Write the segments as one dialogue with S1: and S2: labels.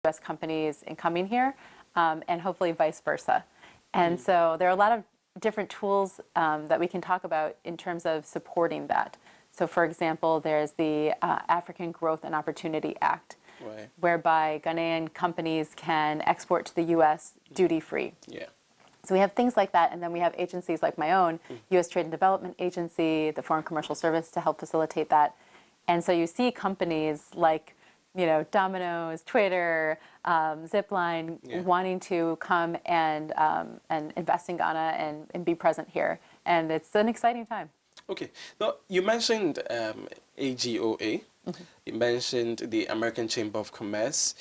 S1: U.S. companies in coming here, and hopefully vice versa. And so there are a lot of different tools that we can talk about in terms of supporting that. So for example, there's the African Growth and Opportunity Act, right, whereby Ghanaian companies can export to the U.S. duty-free. Yeah. So we have things like that, and then we have agencies like my own, U.S. Trade and Development Agency, the Foreign Commercial Service, to help facilitate that. And so you see companies like, you know, Domino's, Twitter, Zipline, wanting to come and invest in Ghana and be present here. And it's an exciting time.
S2: Okay. Now, you mentioned AGOA. You mentioned the American Chamber of Commerce.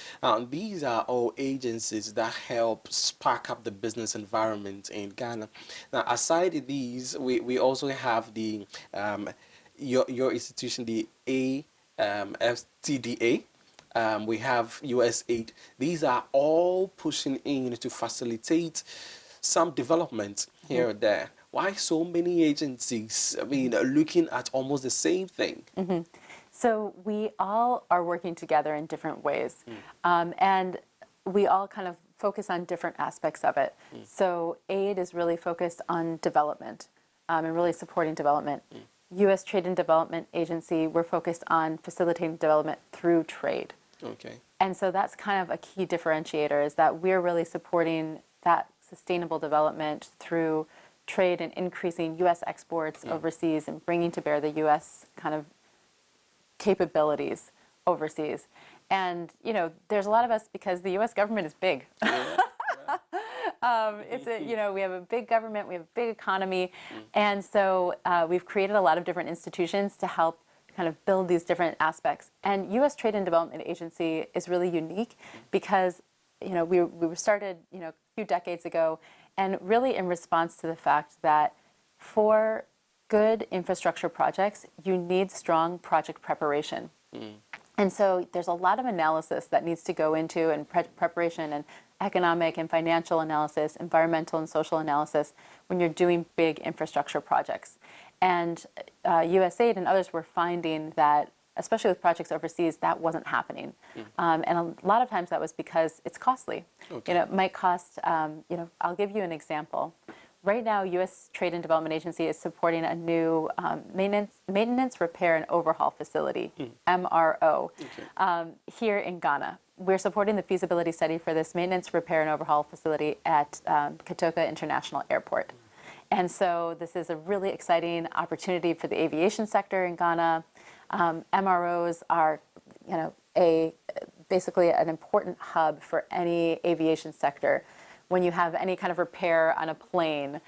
S2: These are all agencies that help spark up the business environment in Ghana. Now, aside these, we also have the your institution, the USTDA. We have U.S.A. These are all pushing in to facilitate some development here or there. Why so many agencies, I mean, looking at almost the same thing?
S1: So we all are working together in different ways, and we all kind of focus on different aspects of it. So aid is really focused on development and really supporting development. U.S. Trade and Development Agency, we're focused on facilitating development through trade. Okay. And so that's kind of a key differentiator, is that we're really supporting that sustainable development through trade and increasing U.S. exports overseas and bringing to bear the U.S. kind of capabilities overseas. And, you know, there's a lot of us because the U.S. government is big. You know, we have a big government, we have a big economy, and so we've created a lot of different institutions to help kind of build these different aspects. And U.S. Trade and Development Agency is really unique because, you know, we were started, you know, a few decades ago, and really in response to the fact that for good infrastructure projects, you need strong project preparation. And so there's a lot of analysis that needs to go into, and preparation and economic and financial analysis, environmental and social analysis when you're doing big infrastructure projects. And U.S.A. and others were finding that, especially with projects overseas, that wasn't happening. And a lot of times that was because it's costly. Okay. You know, it might cost, you know, I'll give you an example. Right now, U.S. Trade and Development Agency is supporting a new maintenance, repair, and overhaul facility, MRO, here in Ghana. We're supporting the feasibility study for this maintenance, repair, and overhaul facility at Kotoka International Airport. And so this is a really exciting opportunity for the aviation sector in Ghana. MROs are, you know, basically an important hub for any aviation sector. When you have any kind of repair on a plane,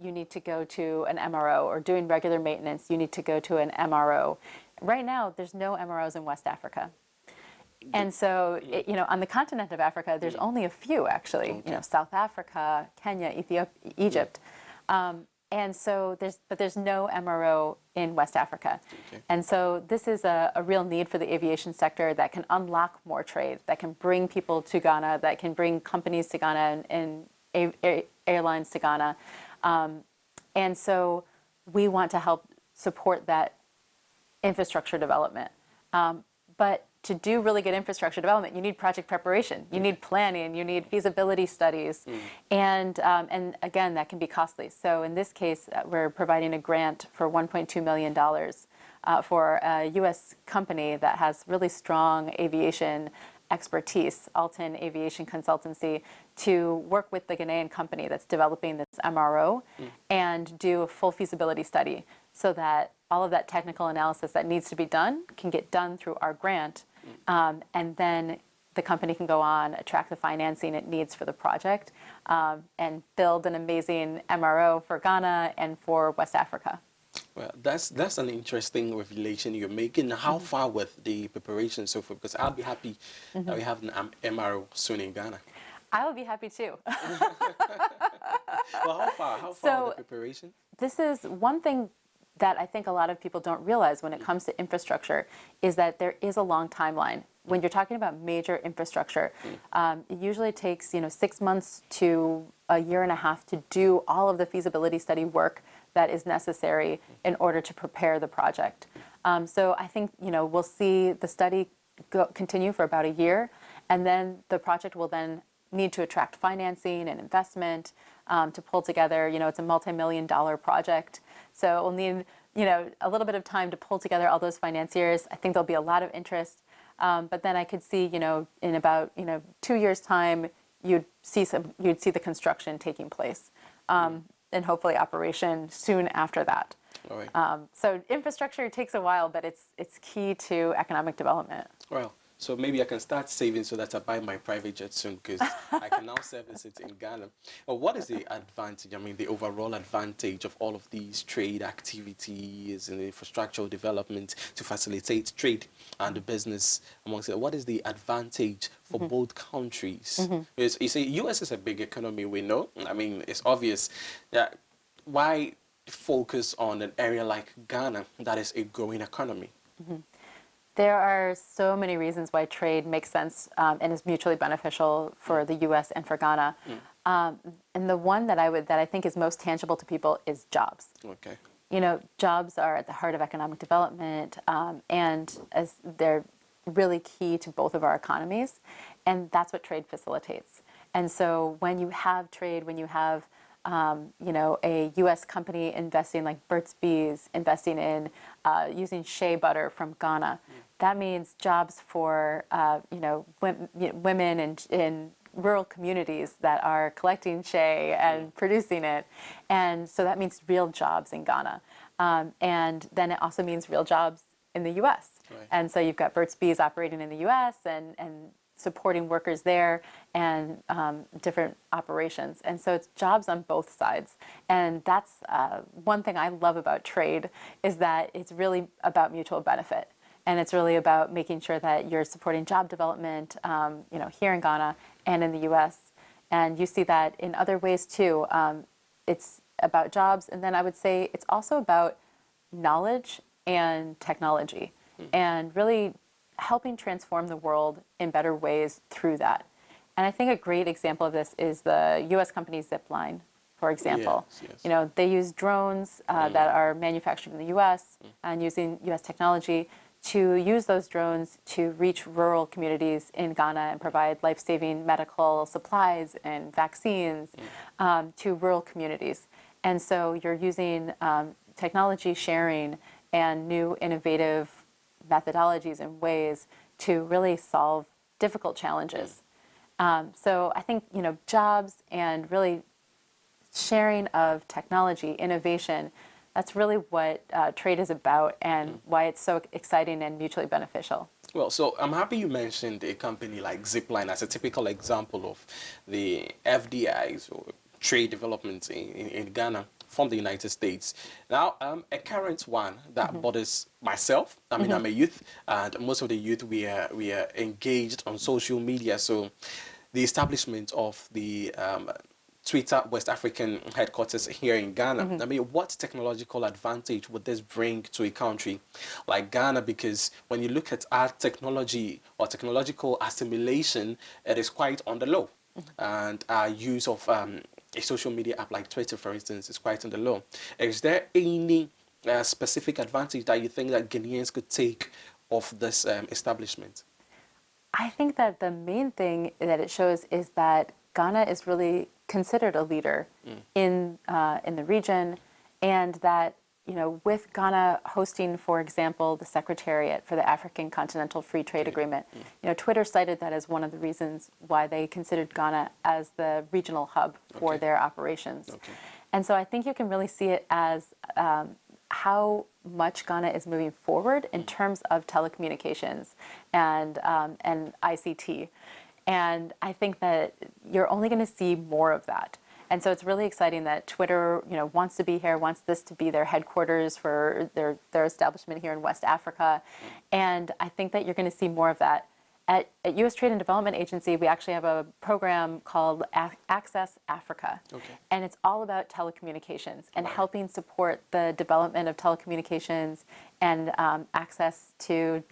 S1: you need to go to an MRO, or doing regular maintenance, you need to go to an MRO. Right now, there's no MROs in West Africa. And so, you know, on the continent of Africa, there's only a few, actually, you know, South Africa, Kenya, Ethiopia, Egypt. And so there's no MRO in West Africa. And so this is a real need for the aviation sector that can unlock more trade, that can bring people to Ghana, that can bring companies to Ghana and airlines to Ghana. And so we want to help support that infrastructure development. But to do really good infrastructure development, you need project preparation, you need planning, you need feasibility studies, and again, that can be costly. So in this case, we're providing a grant for $1.2 million for a U.S. company that has really strong aviation expertise, Alton Aviation Consultancy, to work with the Ghanaian company that's developing this MRO and do a full feasibility study so that all of that technical analysis that needs to be done can get done through our grant, and then the company can go on, attract the financing it needs for the project, and build an amazing MRO for Ghana and for West Africa.
S2: Well, that's an interesting revelation you're making. How far with the preparation so far? Because I'll be happy that we have an MRO soon in Ghana.
S1: I will be happy too.
S2: Well, how far with the preparation?
S1: This is one thing that I think a lot of people don't realize when it comes to infrastructure, is that there is a long timeline. When you're talking about major infrastructure, it usually takes 6 months to a year and a half to do all of the feasibility study work that is necessary in order to prepare the project. So I think we'll see the study continue for about a year, And then the project will then need to attract financing and investment to pull together. It's a multi-million-dollar project. So we'll need, a little bit of time to pull together all those financiers. I think there'll be a lot of interest. But then I could see, in about, 2 years' time, you'd see the construction taking place, and hopefully operation soon after that.
S2: All right.
S1: So infrastructure takes a while, but it's key to economic development.
S2: Well, so maybe I can start saving so that I buy my private jet soon, because I can now service it in Ghana. Well, what is the advantage, the overall advantage of all of these trade activities and infrastructural development to facilitate trade and the business amongst it? What is the advantage for both countries? Because you see, U.S. is a big economy, we know. It's obvious that why focus on an area like Ghana that is a growing economy?
S1: There are so many reasons why trade makes sense and is mutually beneficial for the U.S. and for Ghana. And the one that I think is most tangible to people is jobs.
S2: Okay.
S1: Jobs are at the heart of economic development, and as they're really key to both of our economies, and that's what trade facilitates. And so when you have trade, when you have a U.S. company investing, like Burt's Bees, investing in using shea butter from Ghana, that means jobs for women in rural communities that are collecting shea and producing it, and so that means real jobs in Ghana, and then it also means real jobs in the U.S.
S2: Right.
S1: And so you've got Burt's Bees operating in the U.S. and supporting workers there and different operations. And so it's jobs on both sides. And that's one thing I love about trade, is that it's really about mutual benefit. And it's really about making sure that you're supporting job development, here in Ghana and in the U.S. And you see that in other ways too. It's about jobs. And then I would say it's also about knowledge and technology, and really helping transform the world in better ways through that. And I think a great example of this is the U.S. company Zipline, for example.
S2: Yes.
S1: They use drones that are manufactured in the U.S. and using U.S. technology to use those drones to reach rural communities in Ghana and provide life-saving medical supplies and vaccines to rural communities. And so you're using technology sharing and new innovative methodologies and ways to really solve difficult challenges. So I think, jobs and really sharing of technology, innovation, that's really what trade is about, and why it's so exciting and mutually beneficial.
S2: Well, so I'm happy you mentioned a company like Zipline as a typical example of the FDIs, or trade development in Ghana, from the United States. Now, a current one that bothers myself. I'm a youth, and most of the youth, we are engaged on social media. So the establishment of the Twitter West African headquarters here in Ghana. What technological advantage would this bring to a country like Ghana? Because when you look at our technology or technological assimilation, it is quite on the low. And our use of a social media app like Twitter, for instance, is quite on the low. Is there any specific advantage that you think that Ghanaians could take of this establishment?
S1: I think that the main thing that it shows is that Ghana is really considered a leader in the region, and that with Ghana hosting, for example, the Secretariat for the African Continental Free Trade Agreement, Twitter cited that as one of the reasons why they considered Ghana as the regional hub for their operations. And so I think you can really see it as how much Ghana is moving forward in terms of telecommunications and ICT. And I think that you're only going to see more of that. And so it's really exciting that Twitter, wants to be here, wants this to be their headquarters for their establishment here in West Africa. And I think that you're going to see more of that. At U.S. Trade and Development Agency, we actually have a program called Access Africa. And it's all about telecommunications and helping support the development of telecommunications and access to,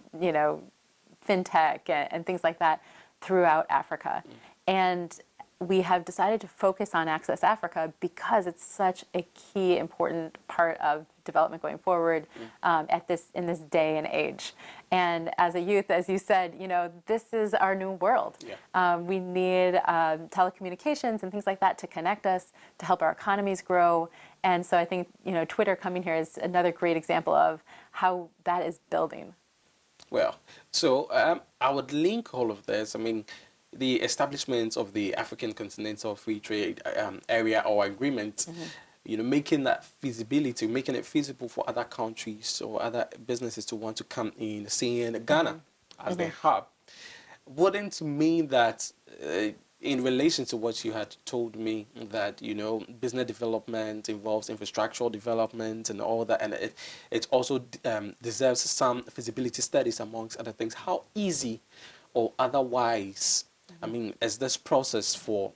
S1: fintech and things like that throughout Africa. And we have decided to focus on Access Africa because it's such a key, important part of development going forward in this day and age. And as a youth, as you said, this is our new world.
S2: Yeah.
S1: We need telecommunications and things like that to connect us, to help our economies grow. And so I think, Twitter coming here is another great example of how that is building.
S2: Well, so I would link all of this. I mean, the establishment of the African Continental Free Trade Area or Agreement, making that feasibility, making it feasible for other countries or other businesses to want to come in, seeing Ghana as their hub, wouldn't mean that in relation to what you had told me that, business development involves infrastructural development and all that, and it also deserves some feasibility studies amongst other things. How easy or otherwise, I mean, is this process for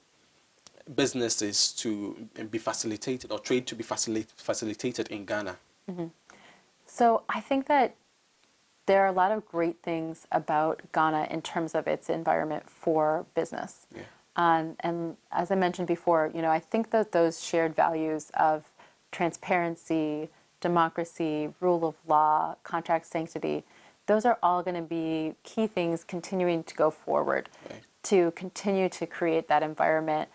S2: businesses to be facilitated or trade to be facilitated in Ghana?
S1: So I think that there are a lot of great things about Ghana in terms of its environment for business.
S2: Yeah.
S1: And as I mentioned before, I think that those shared values of transparency, democracy, rule of law, contract sanctity, those are all going to be key things continuing to go forward,
S2: Right.
S1: to continue to create that environment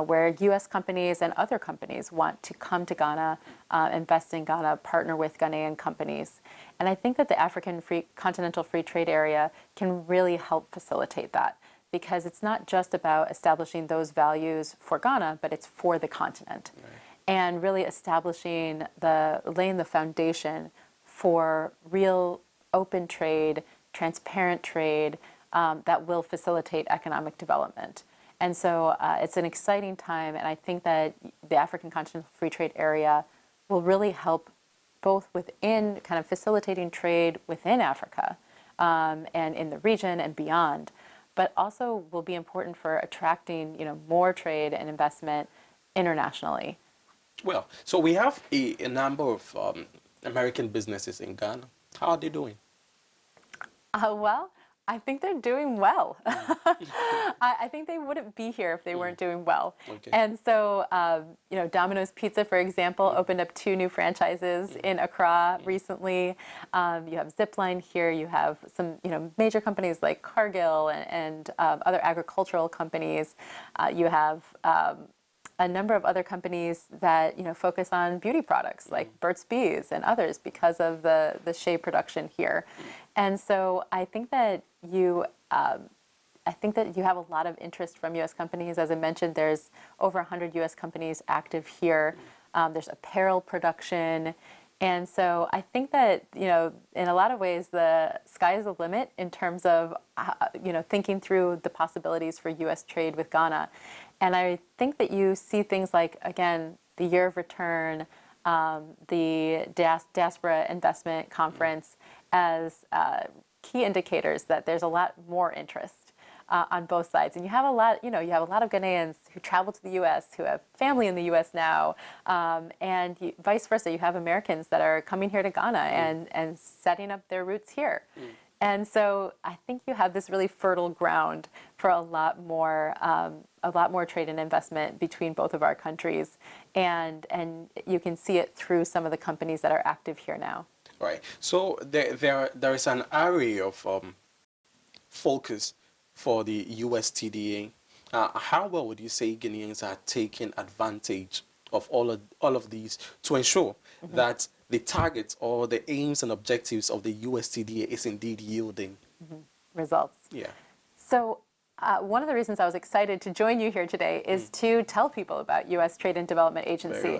S1: where U.S. companies and other companies want to come to Ghana, invest in Ghana, partner with Ghanaian companies. And I think that the African Continental Free Trade Area can really help facilitate that, because it's not just about establishing those values for Ghana, but it's for the continent.
S2: Right.
S1: And really laying the foundation for real open trade, transparent trade that will facilitate economic development. And so it's an exciting time, and I think that the African Continental Free Trade Area will really help both within kind of facilitating trade within Africa and in the region and beyond, but also will be important for attracting more trade and investment internationally.
S2: Well, so we have a number of American businesses in Ghana. How are they doing?
S1: Well, I think they're doing well. I think they wouldn't be here if they weren't doing well.
S2: Okay.
S1: And so, Domino's Pizza, for example, opened up 2 new franchises in Accra recently. You have Zipline here. You have some, major companies like Cargill and other agricultural companies. You have a number of other companies that focus on beauty products like Burt's Bees and others because of the shea production here. And so I think that you have a lot of interest from U.S. companies. As I mentioned, there's over 100 U.S. companies active here. There's apparel production. And so I think that, in a lot of ways, the sky is the limit in terms of, thinking through the possibilities for U.S. trade with Ghana. And I think that you see things like, again, the Year of Return, the Diaspora Investment Conference as key indicators that there's a lot more interest on both sides. And you have a lot of Ghanaians who travel to the U.S., who have family in the U.S. now, and vice versa. You have Americans that are coming here to Ghana and setting up their roots here. And so I think you have this really fertile ground for a lot more trade and investment between both of our countries, and you can see it through some of the companies that are active here now.
S2: Right. So there is an array of focus for the USTDA. How well would you say Ghanaians are taking advantage of all of these to ensure that the targets or the aims and objectives of the USTDA is indeed yielding
S1: results?
S2: Yeah.
S1: So one of the reasons I was excited to join you here today is to tell people about U.S. Trade and Development Agency.
S2: Very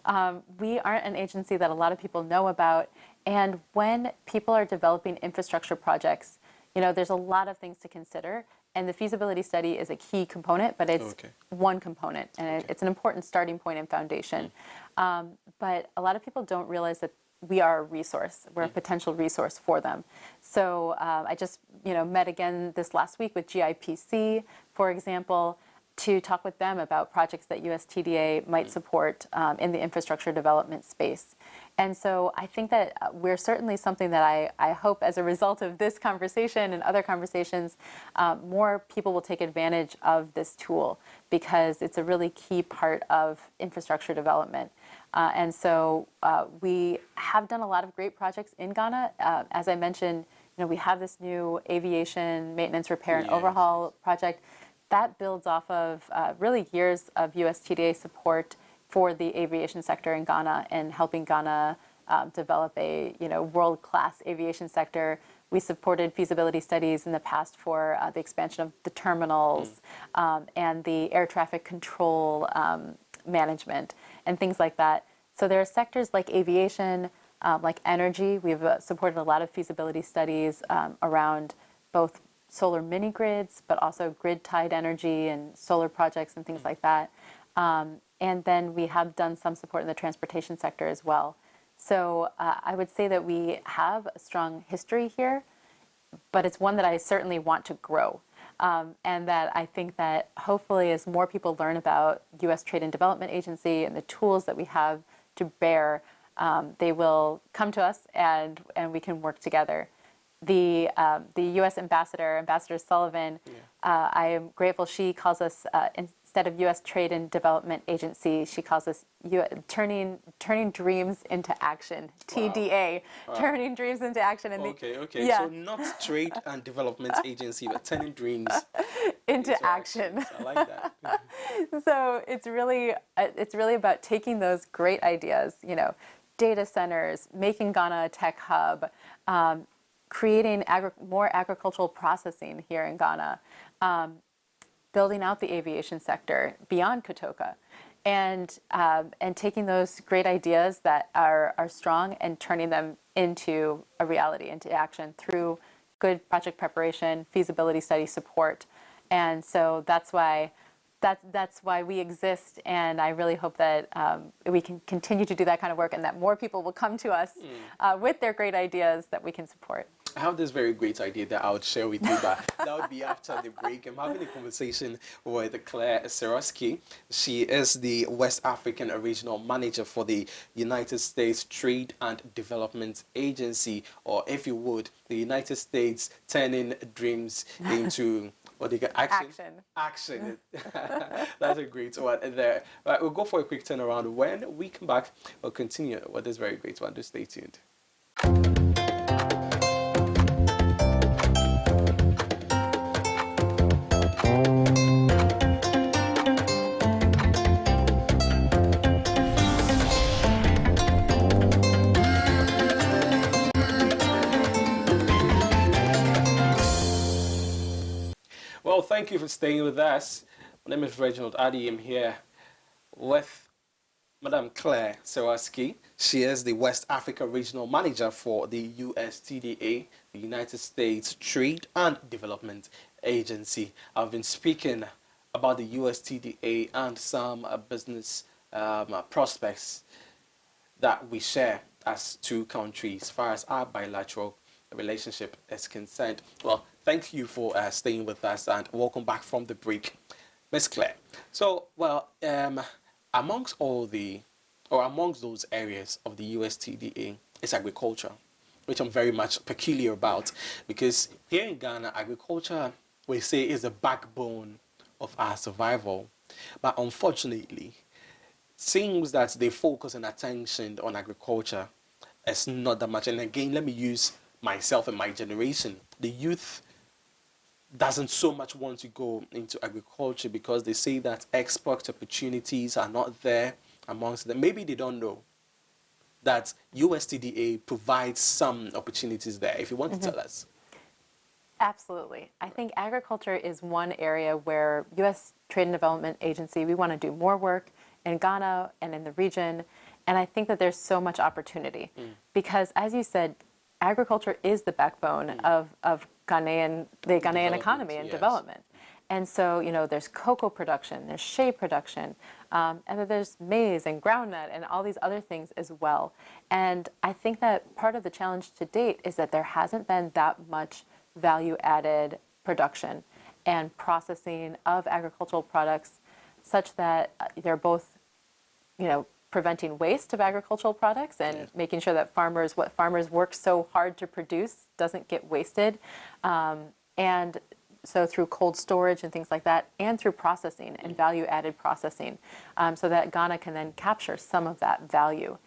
S2: well.
S1: We aren't an agency that a lot of people know about, and when people are developing infrastructure projects, there's a lot of things to consider, and the feasibility study is a key component, but it's one component, and it's an important starting point and foundation. But a lot of people don't realize that we are a resource. We're a potential resource for them. So I just met again this last week with GIPC, for example, to talk with them about projects that USTDA might support in the infrastructure development space. And so I think that we're certainly something that I hope as a result of this conversation and other conversations, more people will take advantage of this tool because it's a really key part of infrastructure development. And so we have done a lot of great projects in Ghana. As I mentioned, we have this new aviation maintenance, repair, and overhaul project that builds off of really years of USTDA support for the aviation sector in Ghana and helping Ghana develop a world-class aviation sector. We supported feasibility studies in the past for the expansion of the terminals and the air traffic control management and things like that. So there are sectors like aviation, like energy. We've supported a lot of feasibility studies around both solar mini grids, but also grid-tied energy and solar projects and things like that. And then we have done some support in the transportation sector as well. So I would say that we have a strong history here, but it's one that I certainly want to grow. And that I think that hopefully as more people learn about U.S. Trade and Development Agency and the tools that we have to bear, they will come to us and we can work together. The U.S. Ambassador Sullivan, I am grateful she calls us, instead of U.S. Trade and Development Agency, she calls us turning dreams into action, TDA, turning dreams into action. And
S2: okay.
S1: Yeah.
S2: So not Trade and Development Agency, but turning dreams
S1: into action.
S2: I like that.
S1: So it's really about taking those great ideas, data centers, making Ghana a tech hub, creating more agricultural processing here in Ghana, building out the aviation sector beyond Kotoka, and taking those great ideas that are strong and turning them into a reality, into action through good project preparation, feasibility study support. And so that's why we exist, and I really hope that we can continue to do that kind of work and that more people will come to us with their great ideas that we can support.
S2: I have this very great idea that I would share with you, but that would be after the break. I'm having a conversation with Clare Sierawski. She is the West African Regional Manager for the United States Trade and Development Agency, or if you would, the United States turning dreams into what do you get? Action. That's a great one there. Right, we'll go for a quick turnaround. When we come back, we'll continue with this very great one. Do stay tuned. Well, thank you for staying with us. My name is Reginald Addy. I'm here with Madam Clare Sierawski. She is the West Africa Regional Manager for the USTDA, the United States Trade and Development Agency. I've been speaking about the USTDA and some business prospects that we share as two countries as far as our bilateral relationship is concerned. Well, thank you for staying with us and welcome back from the break, Ms. Clare. So, well, amongst those areas of the USTDA is agriculture, which I'm very much peculiar about, because here in Ghana, agriculture, we say, is the backbone of our survival. But unfortunately, it seems that they focus on attention on agriculture is not that much. And again, let me use myself and my generation. The youth doesn't so much want to go into agriculture because they say that export opportunities are not there amongst them. Maybe they don't know that USTDA provides some opportunities there. If you want to tell us.
S1: Absolutely. I think agriculture is one area where U.S. Trade and Development Agency, we want to do more work in Ghana and in the region. And I think that there's so much opportunity because, as you said, agriculture is the backbone of the Ghanaian economy and development. And so, there's cocoa production, there's shea production, and then there's maize and groundnut and all these other things as well. And I think that part of the challenge to date is that there hasn't been that much value-added production. and processing of agricultural products such that they're both, preventing waste of agricultural products and making sure that what farmers work so hard to produce doesn't get wasted. And so through cold storage and things like that, and through processing and value-added processing, so that Ghana can then capture some of that value.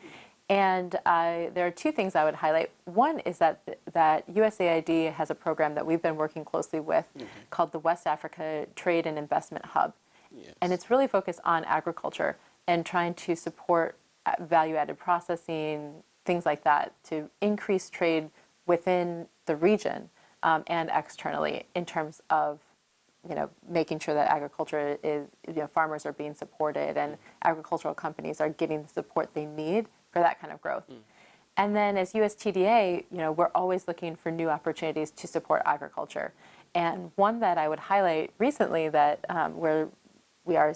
S1: And there are two things I would highlight. One is that USAID has a program that we've been working closely with called the West Africa Trade and Investment Hub. And it's really focused on agriculture and trying to support value-added processing, things like that, to increase trade within the region and externally in terms of making sure that agriculture is, farmers are being supported and agricultural companies are getting the support they need for that kind of growth. And then as USTDA, we're always looking for new opportunities to support agriculture. And one that I would highlight recently that where we are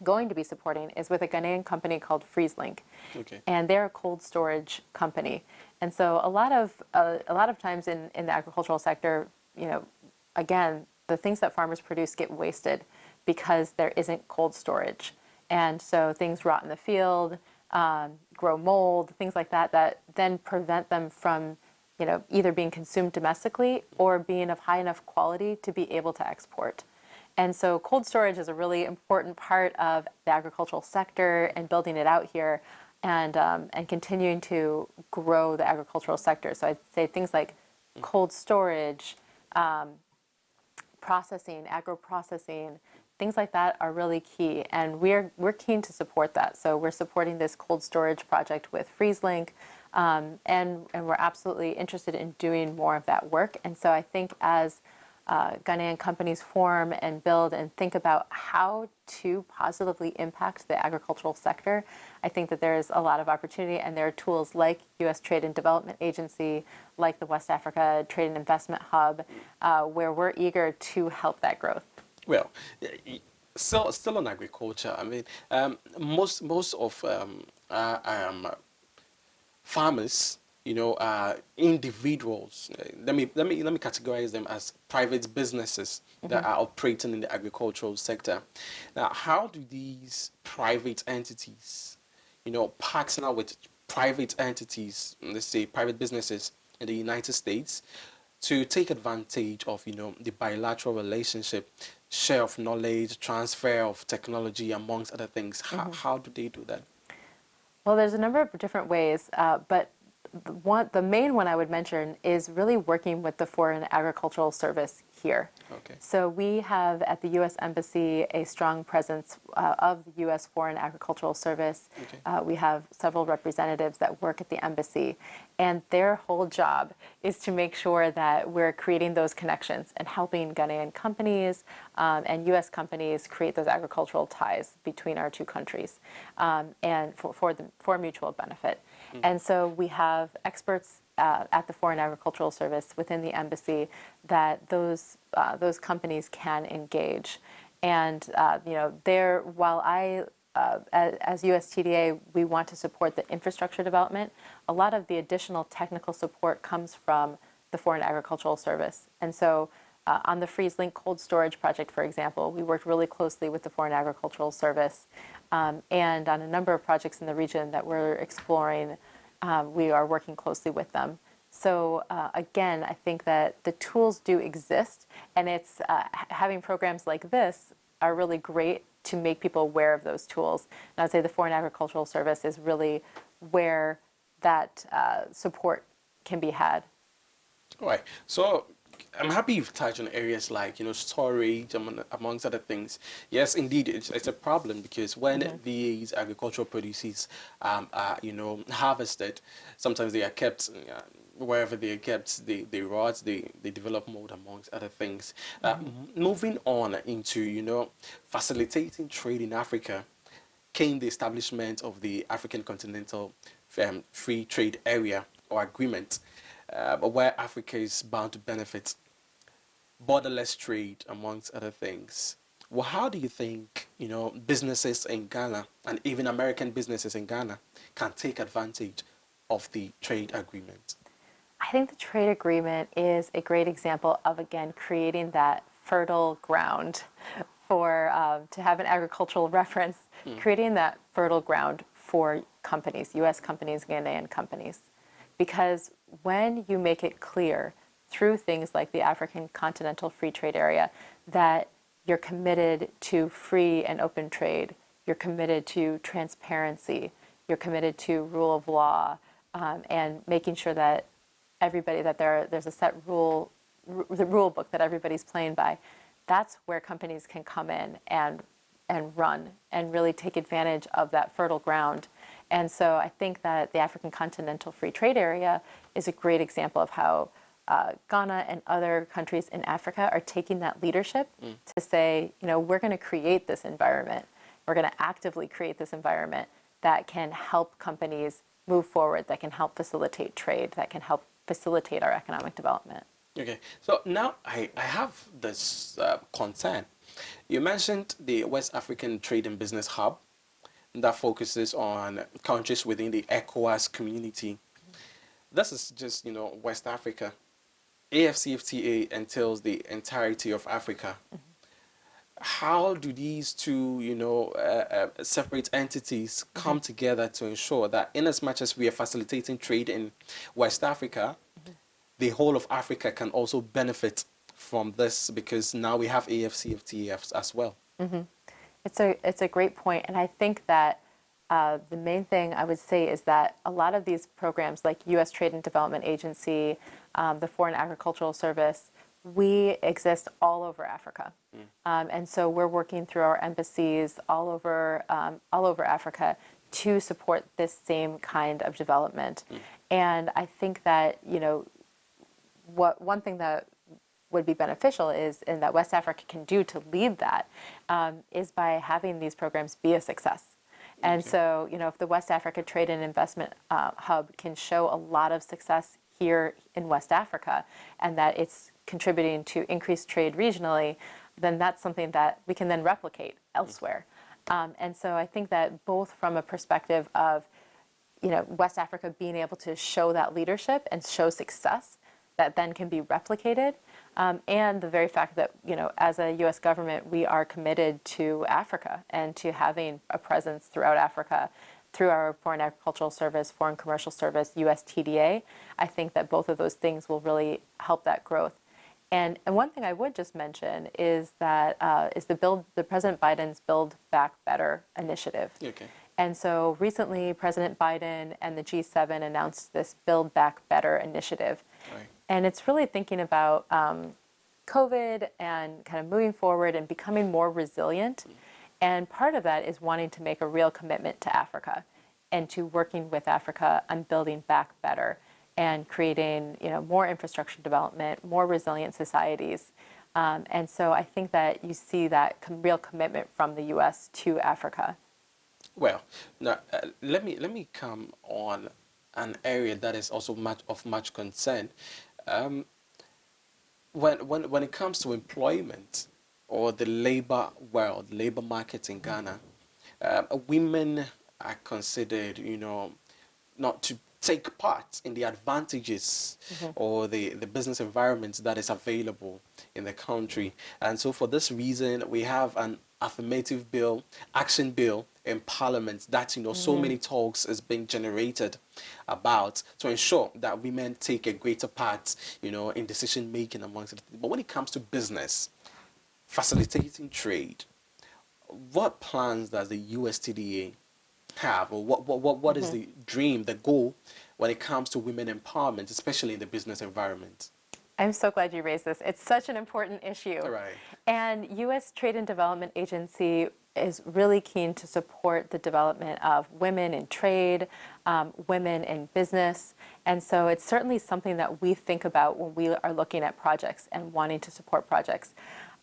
S1: going to be supporting is with a Ghanaian company called FreezeLink. And they're a cold storage company. And so a lot of times in the agricultural sector, again, the things that farmers produce get wasted because there isn't cold storage. And so things rot in the field, grow mold, things like that, that then prevent them from, either being consumed domestically or being of high enough quality to be able to export. And so cold storage is a really important part of the agricultural sector and building it out here and continuing to grow the agricultural sector. So I'd say things like cold storage, processing, agro-processing, things like that are really key. And we're keen to support that. So we're supporting this cold storage project with FreezeLink, and we're absolutely interested in doing more of that work. And so I think as Ghanaian companies form and build and think about how to positively impact the agricultural sector, I think that there is a lot of opportunity, and there are tools like U.S. Trade and Development Agency, like the West Africa Trade and Investment Hub, where we're eager to help that growth.
S2: Well, still on agriculture. I mean, most of farmers, individuals. Let me categorize them as private businesses that are operating in the agricultural sector. Now, how do these private entities, partner with private entities, let's say private businesses in the United States, to take advantage of the bilateral relationship, share of knowledge, transfer of technology, amongst other things? How do they do that?
S1: Well, there's a number of different ways, but the main one I would mention is really working with the Foreign Agricultural Service here. So we have at the U.S. Embassy a strong presence of the U.S. Foreign Agricultural Service. We have several representatives that work at the embassy, and their whole job is to make sure that we're creating those connections and helping Ghanaian companies and U.S. companies create those agricultural ties between our two countries, and for mutual benefit. And so we have experts at the Foreign Agricultural Service within the embassy that those companies can engage. And while as USTDA, we want to support the infrastructure development, a lot of the additional technical support comes from the Foreign Agricultural Service. And so on the FreezeLink cold storage project, for example, we worked really closely with the Foreign Agricultural Service. And on a number of projects in the region that we're exploring, we are working closely with them. So again, I think that the tools do exist, and it's having programs like this are really great to make people aware of those tools. And I'd say the Foreign Agricultural Service is really where that support can be had.
S2: All right. So I'm happy you've touched on areas like, storage, amongst other things. Yes, indeed, it's a problem because when these agricultural produces are, harvested, sometimes they are kept, wherever they are kept, they rot, they develop mold, amongst other things. Moving on into, facilitating trade in Africa, came the establishment of the African Continental Free Trade Area or Agreement, where Africa is bound to benefit. Borderless trade, amongst other things. Well, how do you think, businesses in Ghana and even American businesses in Ghana can take advantage of the trade agreement?
S1: I think the trade agreement is a great example of, again, creating that fertile ground for to have an agricultural reference, creating that fertile ground for companies, U.S. companies, Ghanaian companies. Because when you make it clear through things like the African Continental Free Trade Area that you're committed to free and open trade, you're committed to transparency, you're committed to rule of law, and making sure that everybody, that there's a set the rule book that everybody's playing by, that's where companies can come in and run and really take advantage of that fertile ground. And so I think that the African Continental Free Trade Area is a great example of how Ghana and other countries in Africa are taking that leadership to say, you know, we're going to create this environment. We're going to actively create this environment that can help companies move forward, that can help facilitate trade, that can help facilitate our economic development.
S2: Okay, so now I have this concern. You mentioned the West African Trade and Business Hub that focuses on countries within the ECOWAS community. This is just, you know, West Africa. AFCFTA entails the entirety of Africa. How do these two, you know, separate entities come together to ensure that in as much as we are facilitating trade in West Africa, the whole of Africa can also benefit from this, because now we have AFCFTA as well?
S1: It's a great point, and I think that the main thing I would say is that a lot of these programs, like U.S. Trade and Development Agency, the Foreign Agricultural Service, we exist all over Africa, and so we're working through our embassies all over Africa to support this same kind of development. And I think that, you know, one thing that would be beneficial is, and that West Africa can do to lead that, is by having these programs be a success. And so, you know, if the West Africa Trade and Investment Hub can show a lot of success here in West Africa, and that it's contributing to increased trade regionally, then that's something that we can then replicate elsewhere. And so I think that both from a perspective of, you know, West Africa being able to show that leadership and show success that then can be replicated, and the very fact that, you know, as a U.S. government, we are committed to Africa and to having a presence throughout Africa through our Foreign Agricultural Service, Foreign Commercial Service, USTDA. I think that both of those things will really help that growth. And one thing I would just mention is that the President Biden's Build Back Better initiative.
S2: Okay.
S1: And so recently, President Biden and the G7 announced this Build Back Better initiative.
S2: Right.
S1: And it's really thinking about COVID and kind of moving forward and becoming more resilient. And part of that is wanting to make a real commitment to Africa and to working with Africa on building back better and creating, you know, more infrastructure development, more resilient societies. And so I think that you see that real commitment from the U.S. to Africa.
S2: Well, now let me come on an area that is also much concern. When it comes to employment or the labor world, labor market in Ghana, women are considered, you know, not to take part in the advantages or the business environment that is available in the country. And so for this reason, we have an affirmative bill, action bill in Parliament that, you know, so many talks is being generated about to ensure that women take a greater part, you know, in decision making amongst it. But when it comes to business, facilitating trade, what plans does the USTDA have, or what is the dream, the goal when it comes to women empowerment, especially in the business environment?
S1: I'm so glad you raised this. It's such an important issue.
S2: Right.
S1: And U.S. Trade and Development Agency is really keen to support the development of women in trade, women in business. And so it's certainly something that we think about when we are looking at projects and wanting to support projects.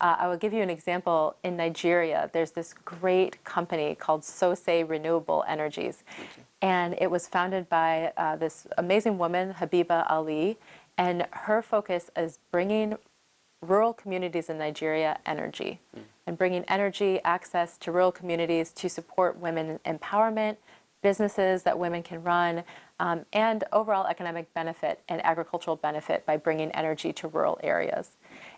S1: I will give you an example. In Nigeria, there's this great company called U.S.A. Renewable Energies. And it was founded by this amazing woman, Habiba Ali. And her focus is bringing rural communities in Nigeria energy and bringing energy access to rural communities to support women empowerment, businesses that women can run, and overall economic benefit and agricultural benefit by bringing energy to rural areas.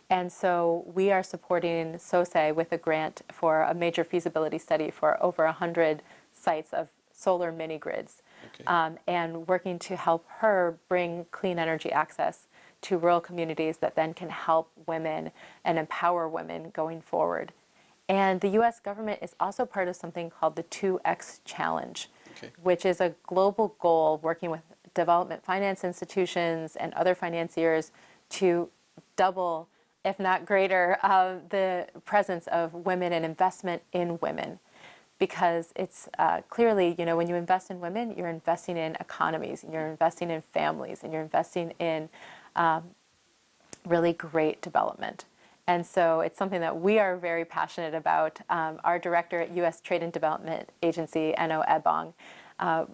S1: And so we are supporting U.S.A with a grant for a major feasibility study for over 100 sites of solar mini grids, and working to help her bring clean energy access to rural communities that then can help women and empower women going forward. And the U.S. government is also part of something called the 2X Challenge, which is a global goal working with development finance institutions and other financiers to double, if not greater, the presence of women and investment in women. Because it's clearly, you know, when you invest in women, you're investing in economies, and you're investing in families, and you're investing in really great development. And so it's something that we are very passionate about. Our director at U.S. Trade and Development Agency, Adoatv,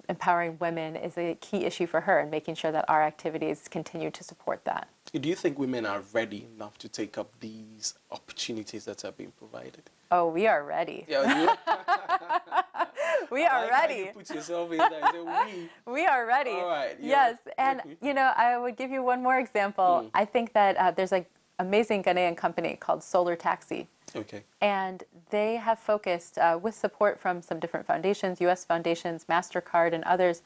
S1: empowering women is a key issue for her, and making sure that our activities continue to support that.
S2: Do you think women are ready enough to take up these opportunities that are being provided?
S1: Oh, we are ready.
S2: Yeah,
S1: we are ready.
S2: You put yourself in there.
S1: We are ready.
S2: All right.
S1: Yes, and you know, I would give you one more example. I think that there's an amazing Ghanaian company called Solar Taxi.
S2: Okay.
S1: And they have focused, with support from some different foundations, U.S. foundations, MasterCard, and others,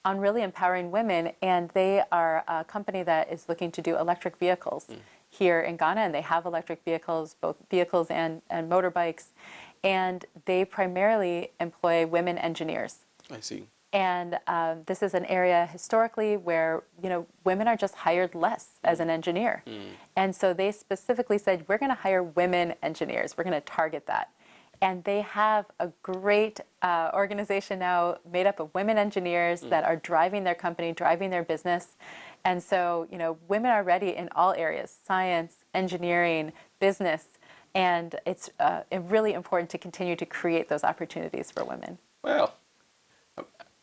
S1: on really empowering women. And they are a company that is looking to do electric vehicles here in Ghana. And they have electric vehicles, both vehicles and motorbikes. And they primarily employ women engineers.
S2: I see.
S1: And this is an area historically where, you know, women are just hired less as an engineer. And so they specifically said, we're going to hire women engineers. We're going to target that. And they have a great organization now made up of women engineers that are driving their company, driving their business. And so, you know, women are ready in all areas: science, engineering, business. And it's really important to continue to create those opportunities for women.
S2: Well,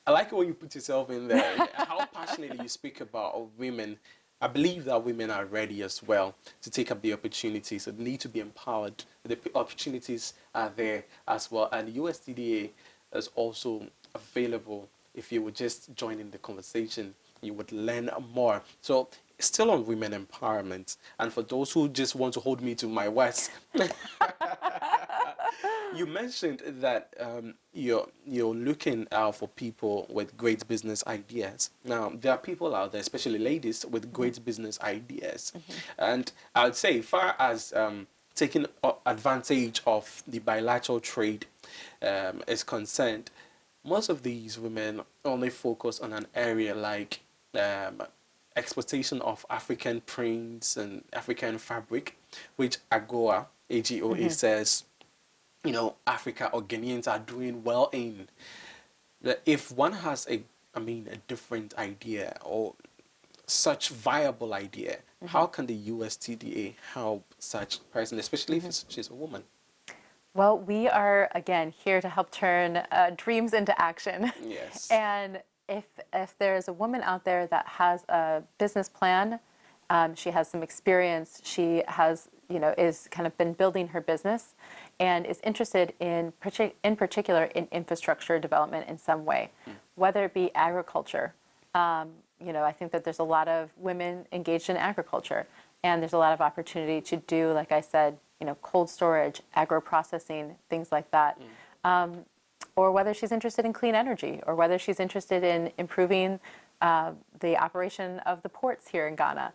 S2: I like it when you put yourself in there. How passionately you speak about women. I believe that women are ready as well to take up the opportunities. They need to be empowered. The opportunities are there as well. And USTDA is also available. If you would just join in the conversation, you would learn more. So still on women empowerment. And for those who just want to hold me to my words, you mentioned that you're looking out for people with great business ideas. Now, there are people out there, especially ladies, with great business ideas. And I would say, far as taking advantage of the bilateral trade is concerned, most of these women only focus on an area like exportation of African prints and African fabric, which AGOA says, you know, Africa or Ghanaians are doing well in. If one has a different idea or such viable idea, how can the USTDA help such person, especially if she's a woman?
S1: Well, we are, again, here to help turn dreams into action.
S2: Yes.
S1: And if there's a woman out there that has a business plan, she has some experience, she has, you know, is kind of been building her business and is interested in particular in infrastructure development in some way, whether it be agriculture. You know, I think that there's a lot of women engaged in agriculture, and there's a lot of opportunity to do, like I said, you know, cold storage, agro-processing, things like that. Or whether she's interested in clean energy, or whether she's interested in improving the operation of the ports here in Ghana,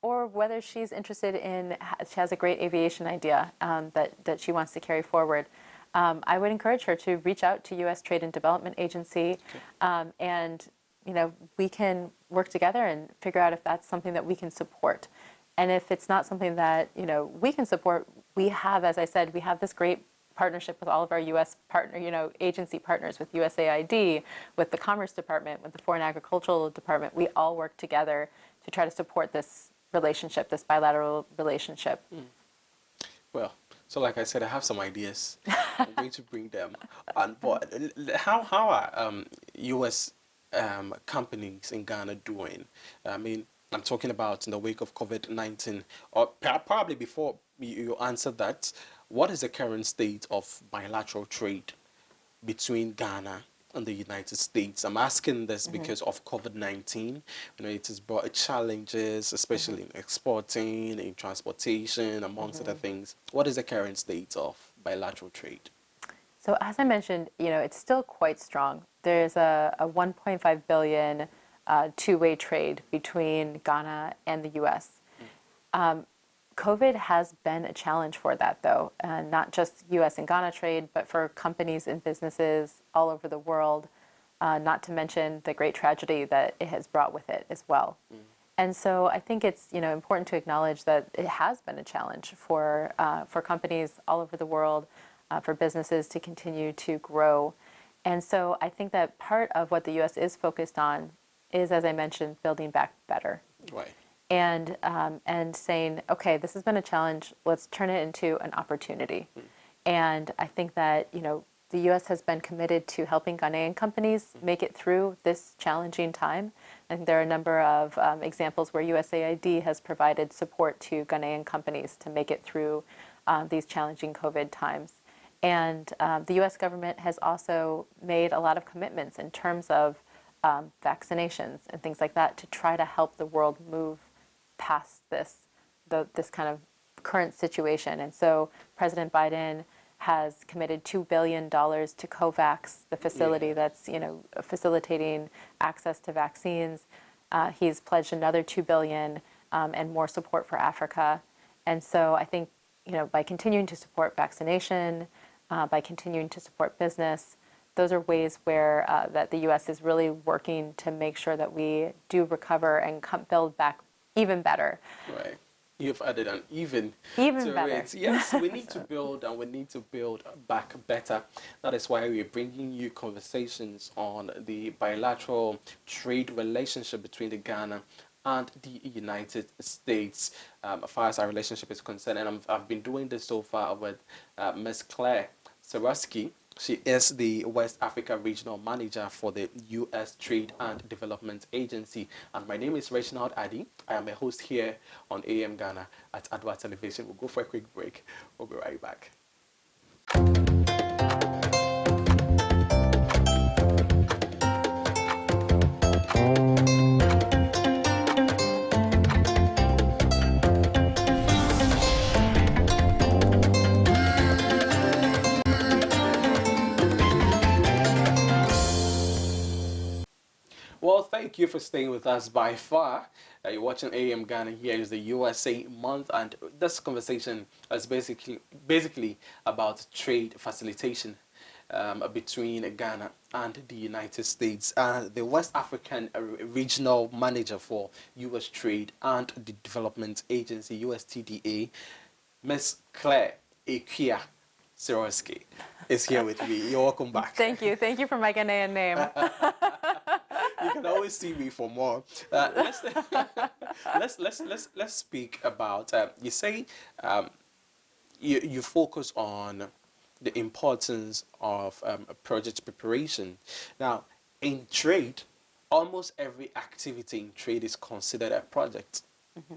S1: or whether she's interested in, she has a great aviation idea that she wants to carry forward. I would encourage her to reach out to U.S. Trade and Development Agency, and you know, we can work together and figure out if that's something that we can support. And if it's not something that, you know, we can support, we have, as I said, we have this great partnership with all of our U.S. partner, you know, agency partners, with USAID, with the Commerce Department, with the Foreign Agricultural Department. We all work together to try to support this relationship, this bilateral relationship.
S2: Well, so like I said, I have some ideas. I'm going to bring them on board. How are U.S. Companies in Ghana doing? I mean, I'm talking about in the wake of COVID-19, or probably before you answer that, what is the current state of bilateral trade between Ghana in the United States? I'm asking this because of COVID-19. It has brought challenges, especially in exporting, in transportation, amongst other things. What is the current state of bilateral trade?
S1: So as I mentioned, it's still quite strong. There's a 1.5 billion two-way trade between Ghana and the U.S. COVID has been a challenge for that, though, not just U.S. and Ghana trade, but for companies and businesses all over the world, not to mention the great tragedy that it has brought with it as well. And so I think it's important to acknowledge that it has been a challenge for companies all over the world, for businesses to continue to grow. And so I think that part of what the U.S. is focused on is, as I mentioned, building back better.
S2: Right.
S1: And saying, okay, this has been a challenge, let's turn it into an opportunity. And I think that, the U.S. has been committed to helping Ghanaian companies make it through this challenging time. And there are a number of examples where USAID has provided support to Ghanaian companies to make it through these challenging COVID times. And the U.S. government has also made a lot of commitments in terms of vaccinations and things like that to try to help the world move past this kind of current situation. And so President Biden has committed $2 billion to COVAX, the facility that's facilitating access to vaccines. He's pledged another $2 billion and more support for Africa. And so I think by continuing to support vaccination, by continuing to support business, those are ways where that the U.S. is really working to make sure that we do recover and build back even better.
S2: Right. You've added an even
S1: to better.
S2: It. Yes, we need to build, and we need to build back better. That is why we're bringing you conversations on the bilateral trade relationship between the Ghana and the United States, as far as our relationship is concerned. And I've been doing this so far with Ms. Clare Sierawski. She is the West Africa Regional Manager for the U.S. Trade and Development Agency. And my name is Reginald Addy. I am a host here on AM Ghana at Adoatv. We'll go for a quick break. We'll be right back. Well, thank you for staying with us by far. You're watching AM Ghana. Here is the USA month, and this conversation is basically about trade facilitation between Ghana and the United States. The West African Regional Manager for U.S. Trade and the Development Agency, USTDA, Ms. Clare Sierawski, is here with me. You're welcome back.
S1: Thank you. Thank you for my Ghanaian name.
S2: You can always see me for more. Let's speak about. You say you focus on the importance of project preparation. Now, in trade, almost every activity in trade is considered a project,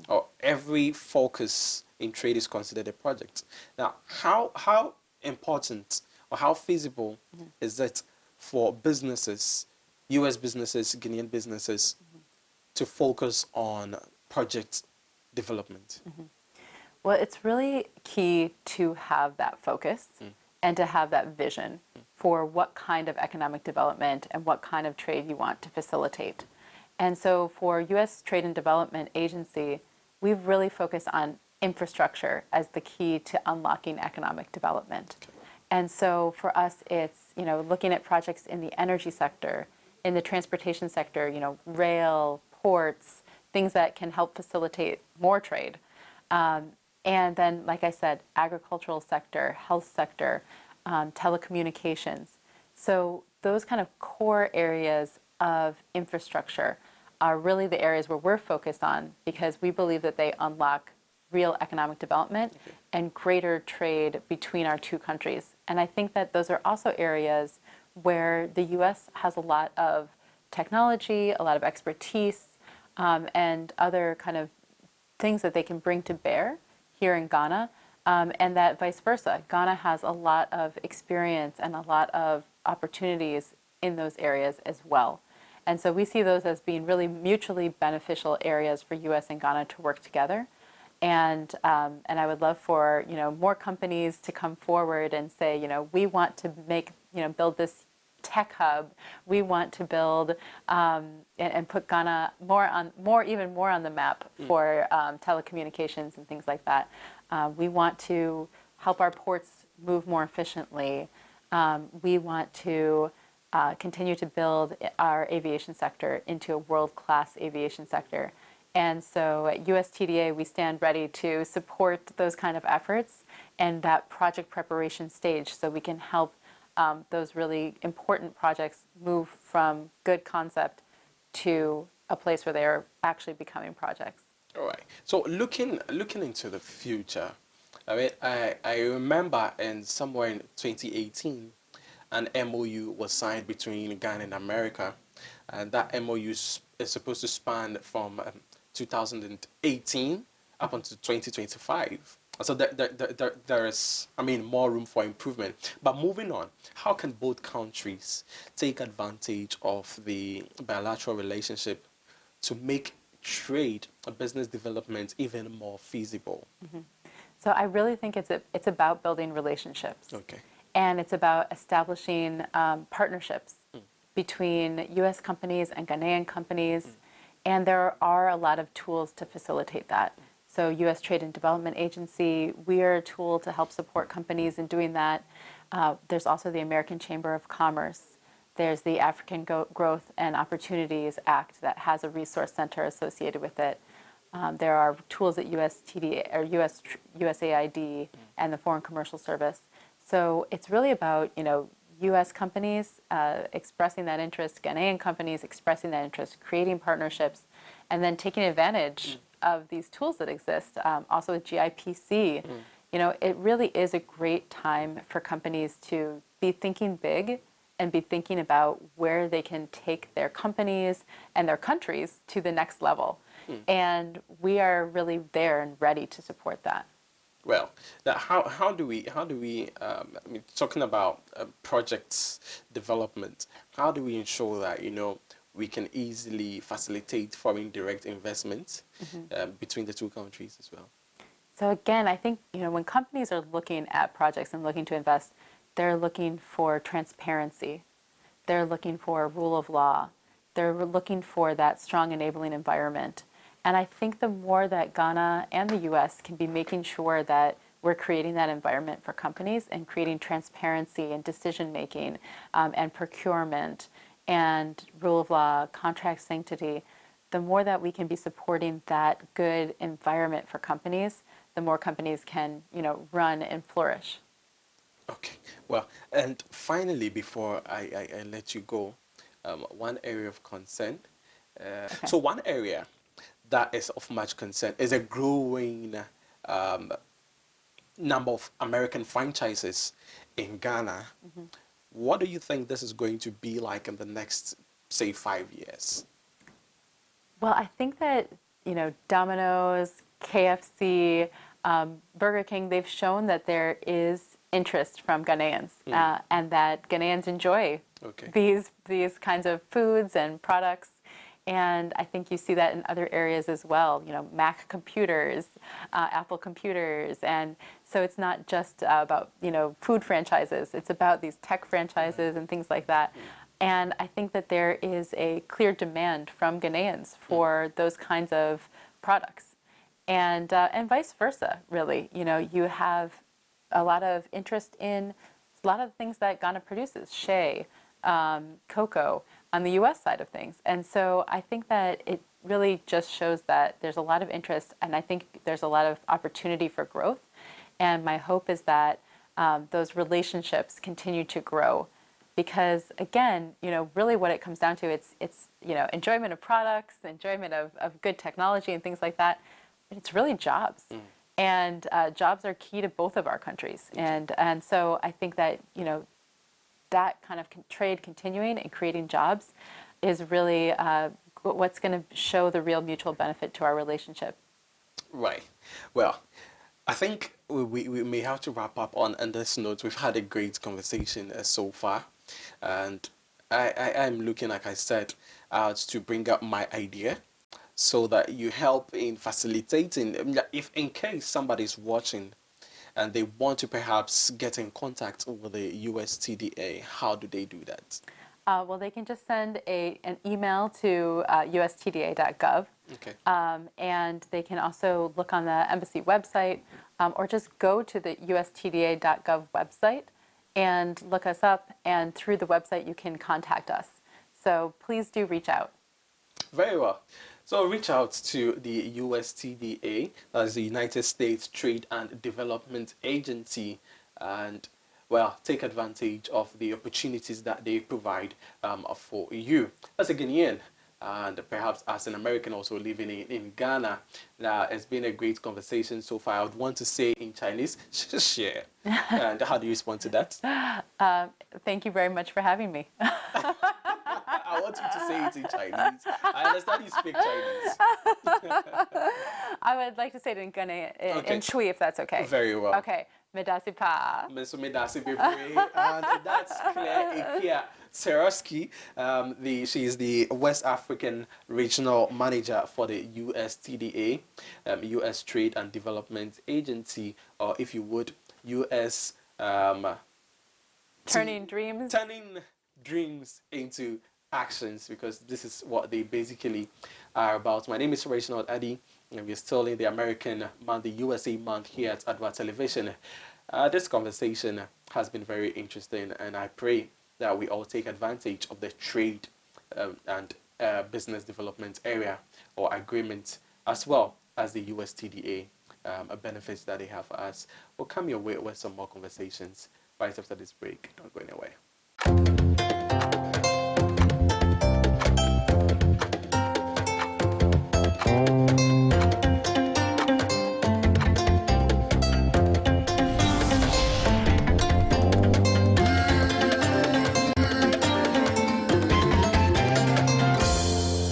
S2: or every focus in trade is considered a project. Now, how important or how feasible is it for businesses, U.S. businesses, Guinean businesses, to focus on project development?
S1: Well, it's really key to have that focus and to have that vision for what kind of economic development and what kind of trade you want to facilitate. And so for U.S. Trade and Development Agency, we've really focused on infrastructure as the key to unlocking economic development. And so for us, it's looking at projects in the energy sector, in the transportation sector, rail, ports, things that can help facilitate more trade. And then, like I said, agricultural sector, health sector, telecommunications. So those kind of core areas of infrastructure are really the areas where we're focused on, because we believe that they unlock real economic development and greater trade between our two countries. And I think that those are also areas where the U.S. has a lot of technology, a lot of expertise, and other kind of things that they can bring to bear here in Ghana, and that vice versa. Ghana has a lot of experience and a lot of opportunities in those areas as well. And so we see those as being really mutually beneficial areas for U.S. and Ghana to work together. And I would love for, more companies to come forward and say, we want to make, build this tech hub. We want to build and put Ghana even more on the map for telecommunications and things like that. We want to help our ports move more efficiently. We want to continue to build our aviation sector into a world-class aviation sector. And so at USTDA, we stand ready to support those kind of efforts and that project preparation stage so we can help those really important projects move from good concept to a place where they are actually becoming projects.
S2: All right. So looking into the future, I mean, I remember somewhere in 2018, an MOU was signed between Ghana and America, and that MOU is supposed to span from 2018 up until 2025. So there is, more room for improvement. But moving on, how can both countries take advantage of the bilateral relationship to make trade and business development even more feasible?
S1: So I really think it's about building relationships.
S2: Okay.
S1: And it's about establishing partnerships between U.S. companies and Ghanaian companies. And there are a lot of tools to facilitate that. So U.S. Trade and Development Agency, we are a tool to help support companies in doing that. There's also the American Chamber of Commerce. There's the African Growth and Opportunities Act that has a resource center associated with it. There are tools at USTDA or USAID and the Foreign Commercial Service. So it's really about, U.S. companies expressing that interest, Ghanaian companies expressing that interest, creating partnerships, and then taking advantage of these tools that exist. Also with GIPC, it really is a great time for companies to be thinking big and be thinking about where they can take their companies and their countries to the next level. And we are really there and ready to support that.
S2: Well, now how do we talking about projects development, how do we ensure that we can easily facilitate foreign direct investment between the two countries as well?
S1: So again, I think when companies are looking at projects and looking to invest, they're looking for transparency, they're looking for rule of law, they're looking for that strong enabling environment. And I think the more that Ghana and the U.S. can be making sure that we're creating that environment for companies and creating transparency and decision-making and procurement and rule of law, contract sanctity, the more that we can be supporting that good environment for companies, the more companies can, run and flourish.
S2: Okay. Well, and finally, before I let you go, one area of concern.
S1: Okay.
S2: So one area that is of much concern is a growing number of American franchises in Ghana. What do you think this is going to be like in the next, say, 5 years?
S1: Well, I think that, Domino's, KFC, Burger King, they've shown that there is interest from Ghanaians and that Ghanaians enjoy these kinds of foods and products. And I think you see that in other areas as well, Mac computers, Apple computers. And so it's not just about, food franchises. It's about these tech franchises and things like that. And I think that there is a clear demand from Ghanaians for those kinds of products. And vice versa, really. You have a lot of interest in a lot of the things that Ghana produces, shea, cocoa, on the U.S. side of things. And so I think that it really just shows that there's a lot of interest, and I think there's a lot of opportunity for growth. And my hope is that those relationships continue to grow. Because again, really what it comes down to, it's enjoyment of products, enjoyment of good technology and things like that. But it's really jobs. And jobs are key to both of our countries. And so I think that, that kind of trade continuing and creating jobs is really what's going to show the real mutual benefit to our relationship.
S2: Right. Well, I think we may have to wrap up on this note. We've had a great conversation so far. And I'm looking, like I said, to bring up my idea so that you help in facilitating. If in case somebody's watching and they want to perhaps get in contact with the USTDA, how do they do that?
S1: Well, they can just send an email to USTDA.gov.
S2: Okay.
S1: And they can also look on the embassy website or just go to the USTDA.gov website and look us up. And through the website, you can contact us. So please do reach out.
S2: Very well. So reach out to the USTDA, that's the United States Trade and Development Agency, and well, take advantage of the opportunities that they provide for you. As a Guinean, and perhaps as an American also living in Ghana, it's been a great conversation so far. I would want to say in Chinese, 谢谢. And how do you respond to that?
S1: Thank you very much for having me.
S2: I want you to say it in Chinese. I understand you speak Chinese.
S1: I would like to say it in Ghana,
S2: Okay.
S1: in Chui, if that's okay.
S2: Very well.
S1: Okay. Medasi pa.
S2: And that's Clare Sierawski. She is the West African Regional Manager for the USTDA, U.S. Trade and Development Agency, or if you would, U.S.
S1: Turning dreams
S2: into actions, because this is what they basically are about. My name is Reginald Addy, and we're still in the American month, the USA month here at Adoatv Television. This conversation has been very interesting, and I pray that we all take advantage of the trade and business development area or agreement, as well as the USTDA benefits that they have for us. We'll come your way with some more conversations right after this break. Don't go anywhere.